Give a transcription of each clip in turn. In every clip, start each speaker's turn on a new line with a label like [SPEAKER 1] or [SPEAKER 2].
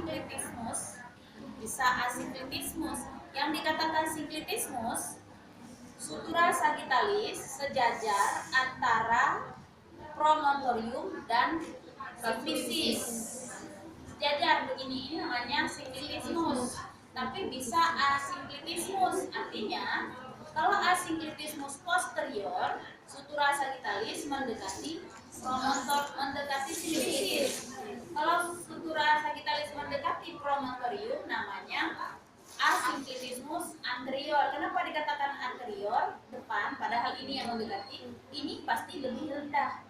[SPEAKER 1] sinklitismus, bisa asinklitismus. Yang dikatakan sinklitismus, sutura sagittalis sejajar antara promontorium dan simfisis. Sejajar begini, ini namanya sinklitismus. Tapi bisa asinklitismus, artinya kalau asinklitismus posterior, sutura sagittalis mendekati mendekati simfisis. Kalau sutura sagittalis mendekati promontorium, namanya asinklitismus anterior. Kenapa dikatakan anterior, depan, padahal ini yang mendekati? Ini pasti lebih rendah.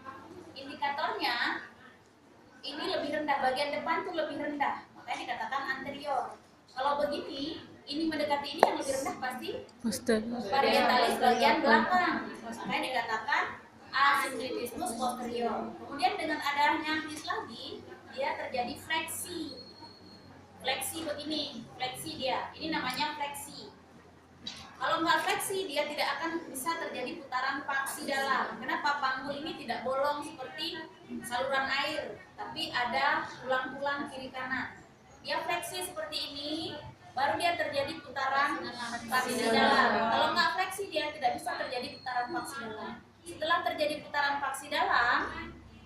[SPEAKER 1] Indikatornya ini lebih rendah, bagian depan tuh lebih rendah, makanya dikatakan anterior. Kalau begini, ini mendekati ini, yang lebih rendah pasti parietalis bagian belakang, makanya dikatakan asinklitismus posterior. Kemudian dengan adanya his lagi, dia terjadi fleksi. Fleksi begini, fleksi dia, ini namanya fleksi. Kalau nggak fleksi, dia tidak akan bisa terjadi putaran paksi dalam. Kenapa? Panggul ini tidak bolong seperti saluran air, tapi ada tulang-tulang kiri kanan. Dia fleksi seperti ini, baru dia terjadi putaran paksi dalam. Kalau nggak fleksi, dia tidak bisa terjadi putaran paksi dalam. Setelah terjadi putaran paksi dalam,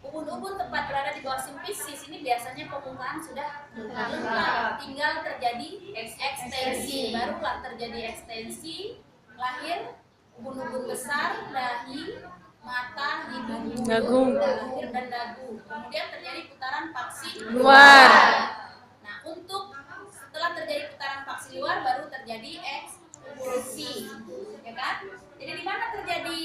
[SPEAKER 1] ubun-ubun tepat berada di bawah simfisis, ini biasanya pembukaan sudah lengkap, tinggal terjadi ekstensi, barulah terjadi ekstensi, lahir ubun-ubun besar, dahi, mata, hidung,
[SPEAKER 2] dagu,
[SPEAKER 1] lahir dan dagu. Kemudian terjadi putaran paksi
[SPEAKER 2] luar.
[SPEAKER 1] Nah, untuk setelah terjadi putaran paksi luar, baru terjadi eksklusi, ya kan? Jadi di mana terjadi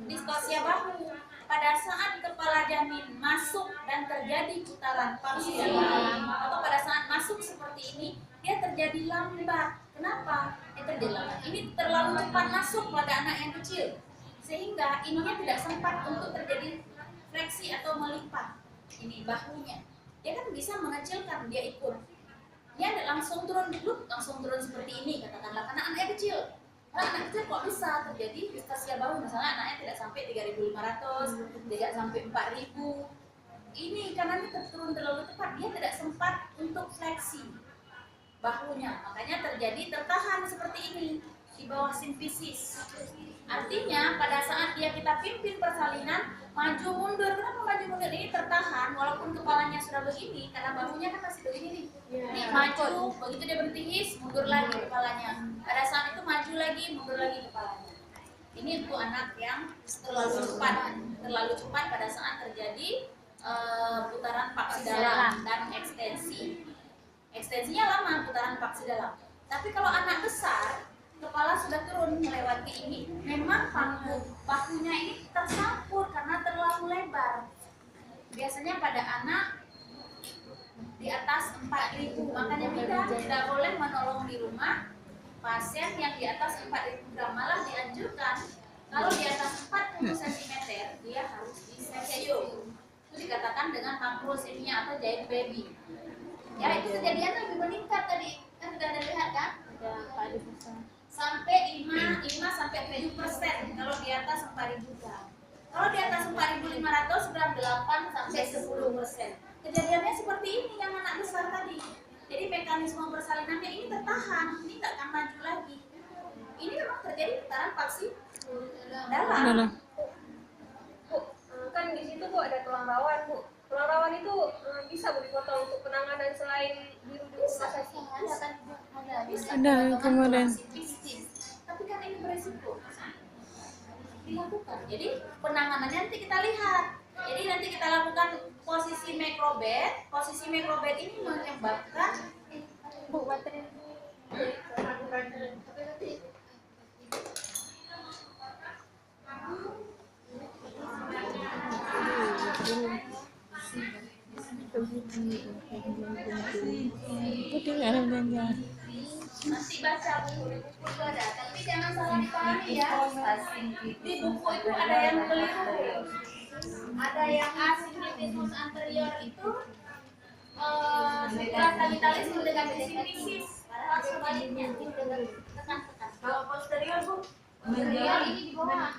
[SPEAKER 1] distosia bahu? Pada saat kepala janin masuk dan terjadi putaran paksi dalam, atau pada saat masuk seperti ini, dia terjadi lambat. Kenapa? Terjadi lambat. Ini terlalu cepat masuk pada anak yang kecil, sehingga ininya tidak sempat untuk terjadi fleksi atau melipat. Ini bahunya, dia kan bisa mengecilkan, dia ikut. Dia langsung turun dulu, langsung turun seperti ini, katakanlah, karena anaknya kecil. Nah, anak kecil kok bisa terjadi distosia bahu, misalnya anaknya tidak sampai 3.500, tidak sampai 4.000. Ini karena ini turun terlalu cepat, dia tidak sempat untuk fleksi bahunya, makanya terjadi tertahan seperti ini di bawah simfisis. Artinya pada saat kita pimpin persalinan, maju mundur. Kenapa maju mundur? Ini tertahan walaupun kepalanya sudah begini, karena bahunya kan masih begini nih. Ini maju, begitu dia berhenti his, mundur lagi kepalanya. Pada saat itu maju lagi, mundur lagi kepalanya. Ini untuk anak yang terlalu cepat pada saat terjadi putaran paksi dalam dan ekstensi. Ekstensinya lama, putaran paksi dalam. Tapi kalau anak besar, kepala sudah turun melewati ini, memang bahunya ini tersampur karena terlalu lebar. Biasanya pada anak di atas 4.000, makanya kita tidak boleh menolong di rumah pasien yang di atas 4.000 gram. Malah dianjurkan kalau di atas 40 cm dia harus di CCU. Itu dikatakan dengan makrosemia atau giant baby. Ya, itu kejadian lebih meningkat tadi, kan sudah Anda lihat kan? Sampai 5 sampai 7% kalau di atas 4.000 gram. Kalau di atas 4.500 gram 8 sampai 10%. Kejadiannya seperti ini yang anak besar tadi. Jadi mekanisme persalinannya ini tertahan, ini nggak akan maju lagi. Ini memang terjadi putaran paksi dalam.
[SPEAKER 3] Bu, kan di situ Bu ada tulang rawan Bu. Tulang rawan itu bisa Bu dipotong untuk penanganan selain biru di rumah sakit?
[SPEAKER 2] Ada kemarin.
[SPEAKER 1] Tapi kan ini beresiko dilakukan. Jadi penanganannya nanti kita lihat. Jadi nanti kita lakukan posisi makrobed. Posisi makrobed ini menyebabkan
[SPEAKER 3] Bu, baterai.
[SPEAKER 2] Putih ada belanja.
[SPEAKER 1] nanti baca buku itu ada, tapi jangan salah dipahami ya. Di buku itu ada yang keliru. Ada yang asinklitismus anterior itu sutura sagittalis mendekati simfisis, padahal sebaliknya. Tekan. Kalau posterior Bu, posterior ini di bawah